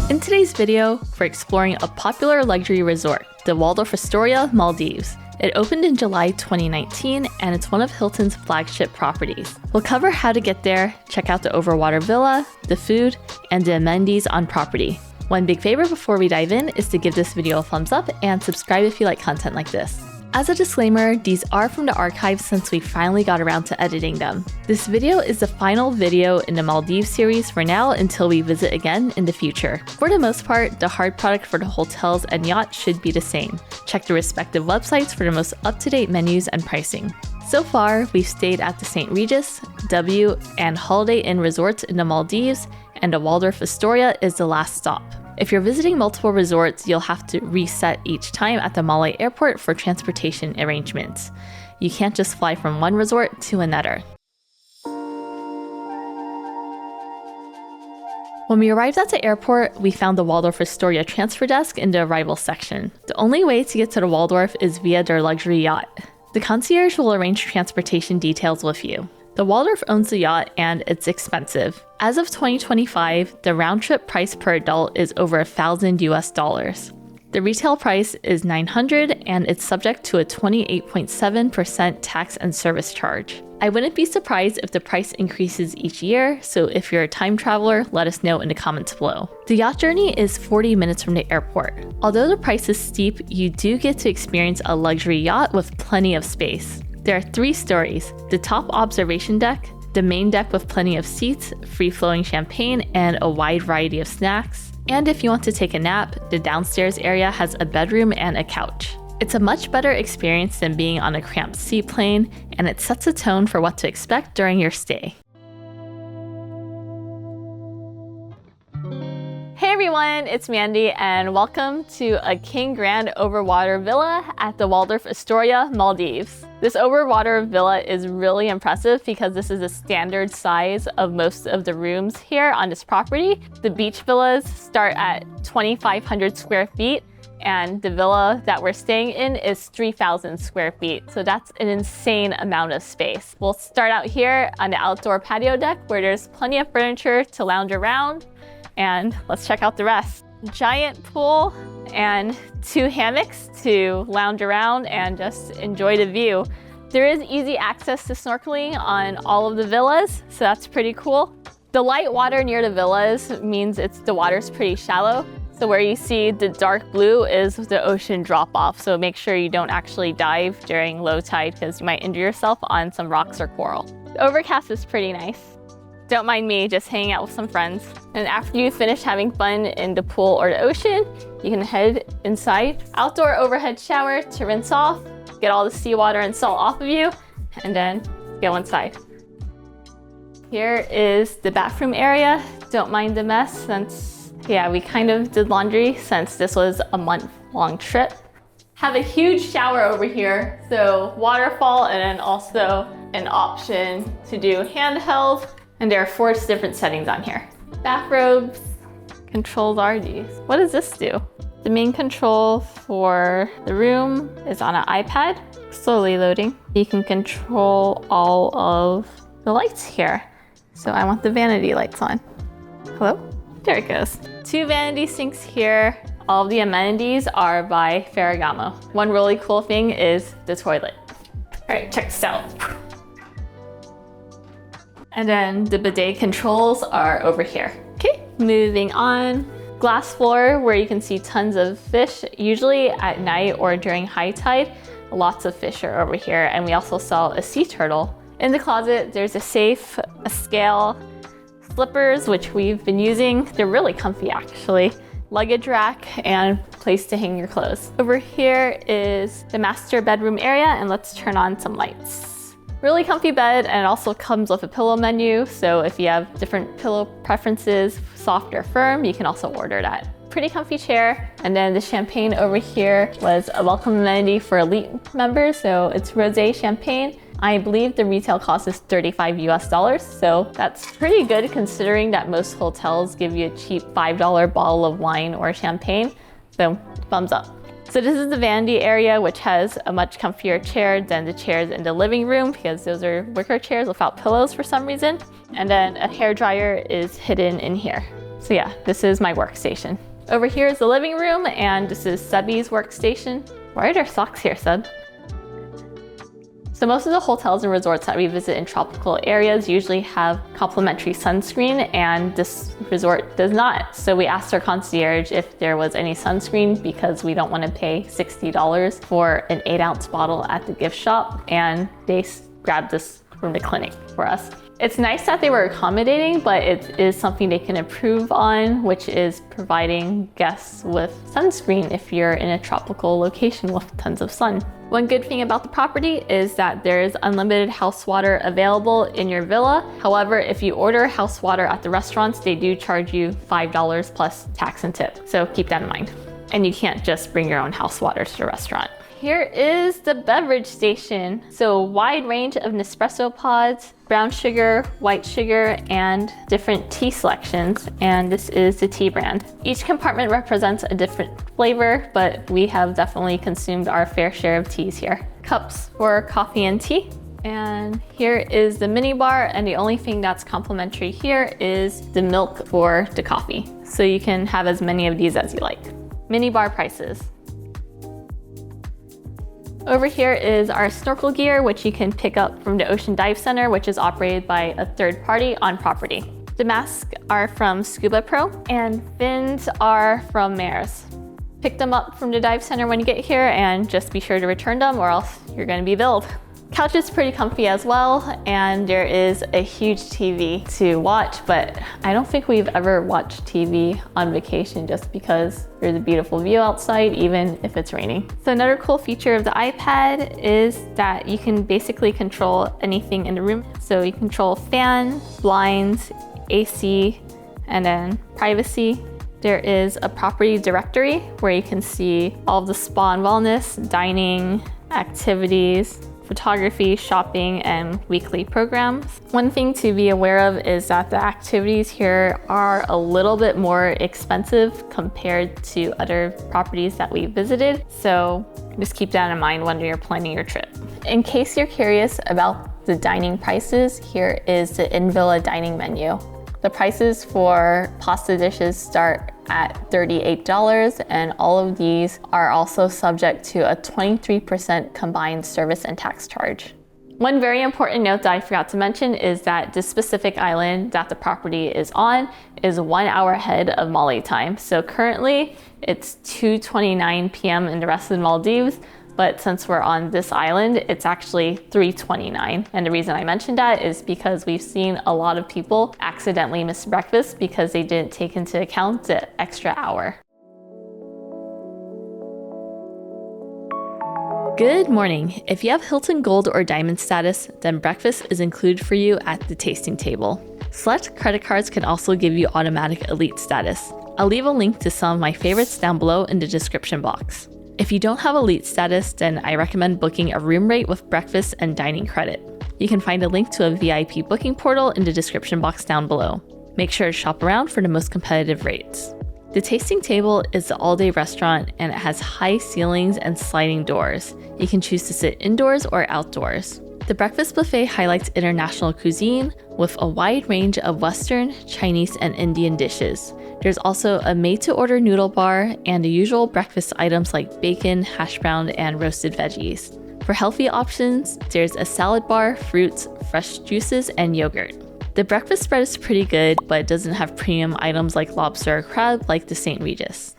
In today's video, we're exploring a popular luxury resort, the Waldorf Astoria Maldives. It opened in July 2019, and it's one of Hilton's flagship properties. We'll cover how to get there, check out the Overwater Villa, the food, and the amenities on property. One big favor before we dive in is to give this video a thumbs up and subscribe if you like content like this. As a disclaimer, these are from the archives since we finally got around to editing them. This video is the final video in the Maldives series for now until we visit again in the future. For the most part, the hard product for the hotels and yacht should be the same. Check the respective websites for the most up-to-date menus and pricing. So far, we've stayed at the St. Regis, W, and Holiday Inn resorts in the Maldives, and the Waldorf Astoria is the last stop. If you're visiting multiple resorts, you'll have to reset each time at the Malé airport for transportation arrangements. You can't just fly from one resort to another. When we arrived at the airport, we found the Waldorf Astoria transfer desk in the arrival section. The only way to get to the Waldorf is via their luxury yacht. The concierge will arrange transportation details with you. The Waldorf owns the yacht and it's expensive. As of 2025, the round-trip price per adult is over $1,000 US. The retail price is $900 and it's subject to a 28.7% tax and service charge. I wouldn't be surprised if the price increases each year, so if you're a time traveler, let us know in the comments below. The yacht journey is 40 minutes from the airport. Although the price is steep, you do get to experience a luxury yacht with plenty of space. There are 3 stories: the top observation deck, the main deck with plenty of seats, free-flowing champagne, and a wide variety of snacks. And if you want to take a nap, the downstairs area has a bedroom and a couch. It's a much better experience than being on a cramped seaplane, and it sets a tone for what to expect during your stay. Hey everyone, it's Mandy and welcome to a King Grand Overwater Villa at the Waldorf Astoria Maldives. This overwater villa is really impressive because this is a standard size of most of the rooms here on this property. The beach villas start at 2,500 square feet and the villa that we're staying in is 3,000 square feet. So that's an insane amount of space. We'll start out here on the outdoor patio deck where there's plenty of furniture to lounge around. And let's check out the rest. Giant pool and 2 hammocks to lounge around and just enjoy the view. There is easy access to snorkeling on all of the villas, so that's pretty cool. The light water near the villas means the water's pretty shallow. So where you see the dark blue is the ocean drop off. So make sure you don't actually dive during low tide because you might injure yourself on some rocks or coral. The overcast is pretty nice. Don't mind me just hanging out with some friends. And after you finish having fun in the pool or the ocean, you can head inside. Outdoor overhead shower to rinse off, get all the seawater and salt off of you, and then go inside. Here is the bathroom area. Don't mind the mess since, we kind of did laundry since this was a month-long trip. Have a huge shower over here, so waterfall and then also an option to do handheld. And there are 4 different settings on here. Bathrobes, controls are these. What does this do? The main control for the room is on an iPad, slowly loading. You can control all of the lights here. So I want the vanity lights on. Hello? There it goes. 2 vanity sinks here. All of the amenities are by Ferragamo. One really cool thing is the toilet. All right, check this out. And then the bidet controls are over here. Okay, moving on. Glass floor where you can see tons of fish, usually at night or during high tide. Lots of fish are over here, and we also saw a sea turtle. In the closet, there's a safe, a scale, slippers, which we've been using. They're really comfy actually. Luggage rack and place to hang your clothes. Over here is the master bedroom area, and let's turn on some lights. Really comfy bed, and it also comes with a pillow menu, so if you have different pillow preferences, soft or firm, you can also order that. Pretty comfy chair. And then the champagne over here was a welcome amenity for elite members, so it's rosé champagne. I believe the retail cost is $35 US, so that's pretty good considering that most hotels give you a cheap $5 bottle of wine or champagne, so thumbs up. So this is the vanity area, which has a much comfier chair than the chairs in the living room because those are wicker chairs without pillows for some reason. And then a hairdryer is hidden in here. So yeah, this is my workstation. Over here is the living room, and this is Sebby's workstation. Why are there socks here, Seb? So most of the hotels and resorts that we visit in tropical areas usually have complimentary sunscreen, and this resort does not. So we asked our concierge if there was any sunscreen because we don't want to pay $60 for an 8-ounce bottle at the gift shop, and they grabbed this from the clinic for us. It's nice that they were accommodating, but it is something they can improve on, which is providing guests with sunscreen if you're in a tropical location with tons of sun. One good thing about the property is that there is unlimited house water available in your villa. However, if you order house water at the restaurants, they do charge you $5 plus tax and tip. So keep that in mind. And you can't just bring your own house water to the restaurant. Here is the beverage station. So a wide range of Nespresso pods, brown sugar, white sugar, and different tea selections. And this is the tea brand. Each compartment represents a different flavor, but we have definitely consumed our fair share of teas here. Cups for coffee and tea. And here is the mini bar, and the only thing that's complimentary here is the milk for the coffee. So you can have as many of these as you like. Mini bar prices. Over here is our snorkel gear, which you can pick up from the Ocean Dive Center, which is operated by a third party on property. The masks are from Scuba Pro, and fins are from Mares. Pick them up from the dive center when you get here, and just be sure to return them or else you're gonna be billed. Couch is pretty comfy as well, and there is a huge TV to watch, but I don't think we've ever watched TV on vacation just because there's a beautiful view outside, even if it's raining. So another cool feature of the iPad is that you can basically control anything in the room. So you control fan, blinds, AC, and then privacy. There is a property directory where you can see all of the spa and wellness, dining, activities, photography, shopping, and weekly programs. One thing to be aware of is that the activities here are a little bit more expensive compared to other properties that we visited. So just keep that in mind when you're planning your trip. In case you're curious about the dining prices, here is the in-villa dining menu. The prices for pasta dishes start at $38, and all of these are also subject to a 23% combined service and tax charge. One very important note that I forgot to mention is that this specific island that the property is on is 1 hour ahead of Malé time. So currently it's 2:29 p.m. in the rest of the Maldives, but since we're on this island, it's actually 3:29. And the reason I mentioned that is because we've seen a lot of people accidentally miss breakfast because they didn't take into account the extra hour. Good morning. If you have Hilton Gold or Diamond status, then breakfast is included for you at the tasting table. Select credit cards can also give you automatic elite status. I'll leave a link to some of my favorites down below in the description box. If you don't have elite status, then I recommend booking a room rate with breakfast and dining credit. You can find a link to a VIP booking portal in the description box down below. Make sure to shop around for the most competitive rates. The tasting table is an all-day restaurant, and it has high ceilings and sliding doors. You can choose to sit indoors or outdoors. The breakfast buffet highlights international cuisine with a wide range of Western, Chinese, and Indian dishes. There's also a made-to-order noodle bar and the usual breakfast items like bacon, hash brown, and roasted veggies. For healthy options, there's a salad bar, fruits, fresh juices, and yogurt. The breakfast spread is pretty good, but it doesn't have premium items like lobster or crab like the St. Regis.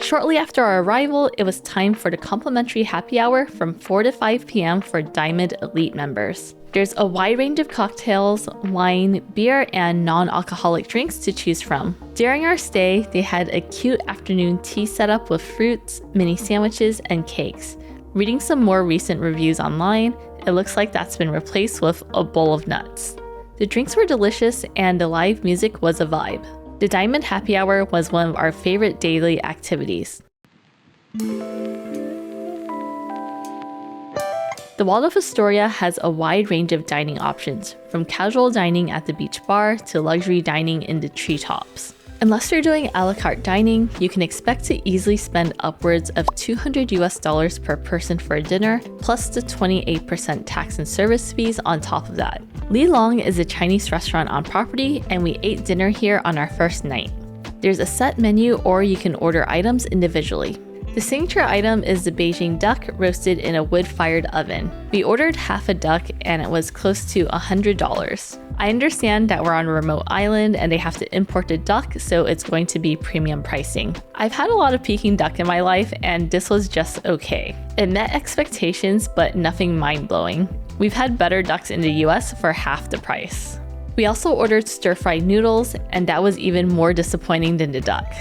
Shortly after our arrival, it was time for the complimentary happy hour from 4 to 5 p.m. for Diamond Elite members. There's a wide range of cocktails, wine, beer, and non-alcoholic drinks to choose from. During our stay, they had a cute afternoon tea setup with fruits, mini sandwiches, and cakes. Reading some more recent reviews online, it looks like that's been replaced with a bowl of nuts. The drinks were delicious, and the live music was a vibe. The Diamond Happy Hour was one of our favorite daily activities. The Waldorf Astoria has a wide range of dining options, from casual dining at the beach bar to luxury dining in the treetops. Unless you're doing a la carte dining, you can expect to easily spend upwards of $200 per person for a dinner, plus the 28% tax and service fees on top of that. Li Long is a Chinese restaurant on property, and we ate dinner here on our first night. There's a set menu, or you can order items individually. The signature item is the Beijing duck roasted in a wood-fired oven. We ordered half a duck and it was close to $100. I understand that we're on a remote island and they have to import a duck, so it's going to be premium pricing. I've had a lot of Peking duck in my life and this was just okay. It met expectations, but nothing mind-blowing. We've had better ducks in the US for half the price. We also ordered stir-fried noodles, and that was even more disappointing than the duck.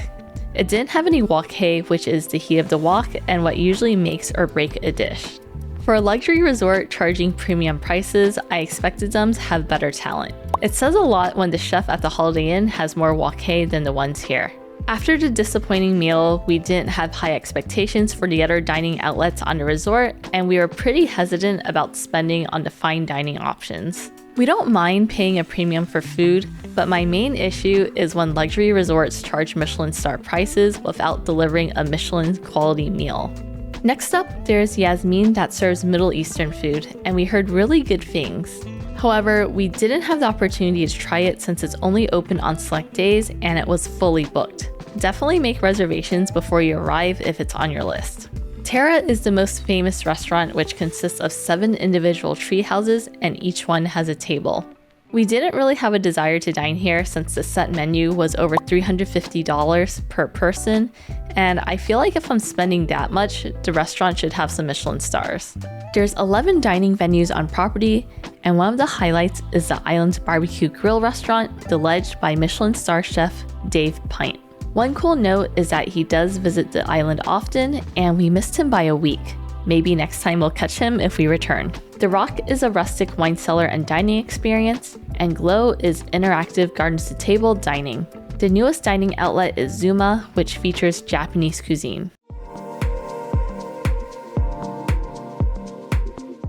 It didn't have any wok hei, which is the heat of the wok and what usually makes or break a dish. For a luxury resort charging premium prices, I expected them to have better talent. It says a lot when the chef at the Holiday Inn has more wok hei than the ones here. After the disappointing meal, we didn't have high expectations for the other dining outlets on the resort, and we were pretty hesitant about spending on the fine dining options. We don't mind paying a premium for food, but my main issue is when luxury resorts charge Michelin star prices without delivering a Michelin quality meal. Next up, there's Yasmin that serves Middle Eastern food, and we heard really good things. However, we didn't have the opportunity to try it since it's only open on select days and it was fully booked. Definitely make reservations before you arrive if it's on your list. Terra is the most famous restaurant, which consists of 7 individual tree houses and each one has a table. We didn't really have a desire to dine here since the set menu was over $350 per person, and I feel like if I'm spending that much, the restaurant should have some Michelin stars. There's 11 dining venues on property, and one of the highlights is the island's barbecue grill restaurant, The Ledge by Michelin star chef Dave Pint. One cool note is that he does visit the island often, and we missed him by a week. Maybe next time we'll catch him if we return. The Rock is a rustic wine cellar and dining experience, and Glow is interactive gardens-to-table dining. The newest dining outlet is Zuma, which features Japanese cuisine.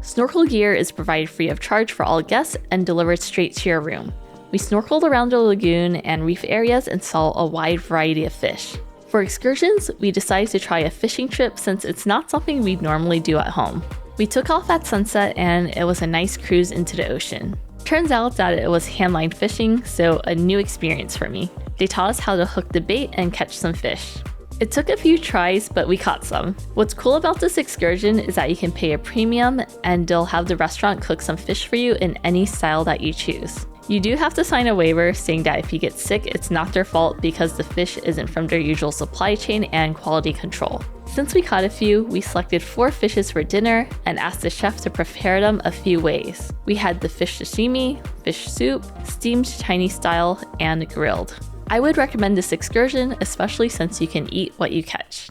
Snorkel gear is provided free of charge for all guests and delivered straight to your room. We snorkeled around the lagoon and reef areas and saw a wide variety of fish. For excursions, we decided to try a fishing trip since it's not something we'd normally do at home. We took off at sunset and it was a nice cruise into the ocean. Turns out that it was handline fishing, so a new experience for me. They taught us how to hook the bait and catch some fish. It took a few tries, but we caught some. What's cool about this excursion is that you can pay a premium and they'll have the restaurant cook some fish for you in any style that you choose. You do have to sign a waiver saying that if you get sick, it's not their fault because the fish isn't from their usual supply chain and quality control. Since we caught a few, we selected 4 fishes for dinner and asked the chef to prepare them a few ways. We had the fish sashimi, fish soup, steamed Chinese style, and grilled. I would recommend this excursion, especially since you can eat what you catch.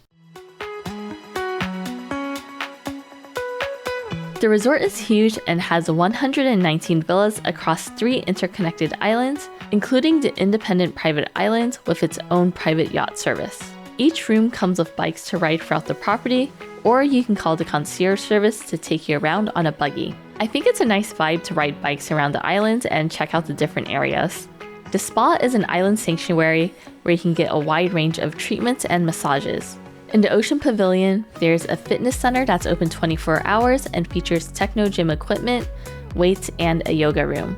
The resort is huge and has 119 villas across 3 interconnected islands, including the independent private island with its own private yacht service. Each room comes with bikes to ride throughout the property, or you can call the concierge service to take you around on a buggy. I think it's a nice vibe to ride bikes around the island and check out the different areas. The spa is an island sanctuary where you can get a wide range of treatments and massages. In the Ocean Pavilion, there's a fitness center that's open 24 hours and features techno gym equipment, weights, and a yoga room.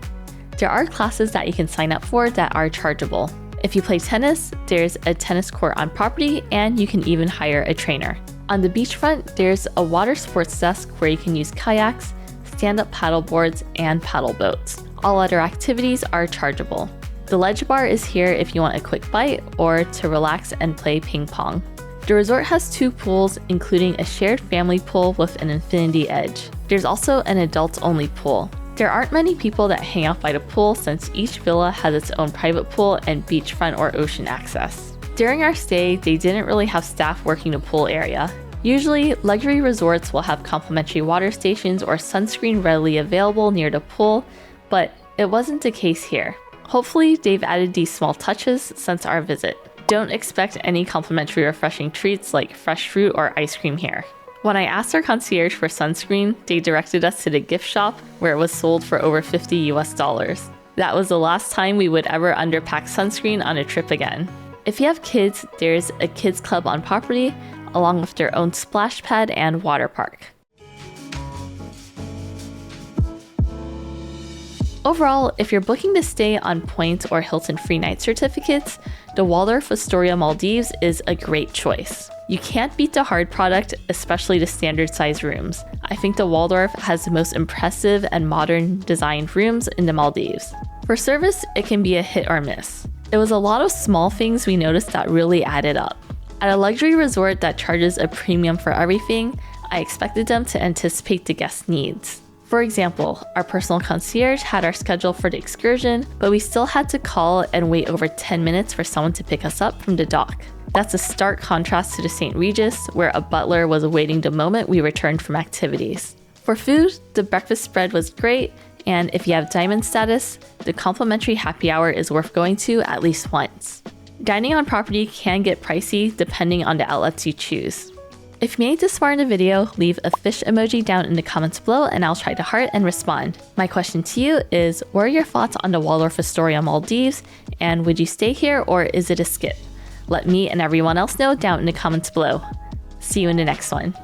There are classes that you can sign up for that are chargeable. If you play tennis, there's a tennis court on property and you can even hire a trainer. On the beachfront, there's a water sports desk where you can use kayaks, stand-up paddle boards, and paddle boats. All other activities are chargeable. The Ledge Bar is here if you want a quick bite or to relax and play ping pong. The resort has 2 pools, including a shared family pool with an infinity edge. There's also an adults-only pool. There aren't many people that hang out by the pool since each villa has its own private pool and beachfront or ocean access. During our stay, they didn't really have staff working the pool area. Usually, luxury resorts will have complimentary water stations or sunscreen readily available near the pool, but it wasn't the case here. Hopefully, they've added these small touches since our visit. Don't expect any complimentary refreshing treats like fresh fruit or ice cream here. When I asked our concierge for sunscreen, they directed us to the gift shop where it was sold for over $50 US. That was the last time we would ever underpack sunscreen on a trip again. If you have kids, there's a kids club on property, along with their own splash pad and water park. Overall, if you're booking to stay on points or Hilton free night certificates, the Waldorf Astoria Maldives is a great choice. You can't beat the hard product, especially the standard size rooms. I think the Waldorf has the most impressive and modern designed rooms in the Maldives. For service, it can be a hit or miss. It was a lot of small things we noticed that really added up. At a luxury resort that charges a premium for everything, I expected them to anticipate the guest needs. For example, our personal concierge had our schedule for the excursion, but we still had to call and wait over 10 minutes for someone to pick us up from the dock. That's a stark contrast to the St. Regis, where a butler was awaiting the moment we returned from activities. For food, the breakfast spread was great, and if you have diamond status, the complimentary happy hour is worth going to at least once. Dining on property can get pricey depending on the outlets you choose. If you made it this far in the video, leave a fish emoji down in the comments below and I'll try to heart and respond. My question to you is, what are your thoughts on the Waldorf Astoria Maldives, and would you stay here or is it a skip? Let me and everyone else know down in the comments below. See you in the next one.